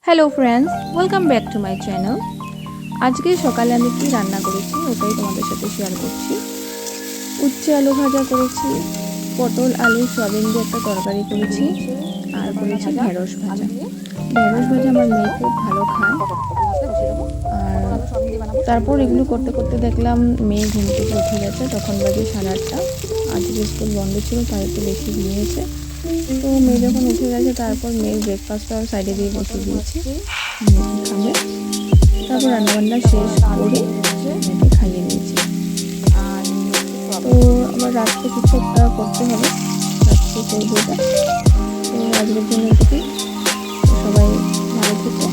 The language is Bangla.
Hello friends, welcome back to my channel. আজকে সকালে আমি কি রান্না করেছি ওটাই তোমাদের সাথে শেয়ার করছি। উচ্ছে আলু ভাজা করেছি, পটল আলু সয়াবিন দিয়ে একটা তরকারি করেছি, আর করেছি ঢেঁড়স ভাজা। ঢেঁড়স ভাজা আমার মেয়ে খুব ভালো খায়। আর তারপর এগুলো করতে করতে দেখলাম মেয়ে ঘুম থেকে উঠে গেছে, তখন বাজে 8:30। আজকে স্কুল বন্ধ ছিল তাই একটু বেশি ঘুমিয়েছে। তো মেয়ে যখন উঠে গেছে তারপর মেয়ের ব্রেকফাস্টটা সাইডে দিয়ে বসিয়ে দিয়েছি, মেয়ে খাবে। তারপর রান্নাবান্না শেষ করে মেয়েকে খাইয়ে দিয়েছি। তো আবার রাত্রে কিছু একটা করতে হবে, রাত্রে করবো এটা। তো আজকের জন্য এটুকুই। সবাই ভালো থেকো।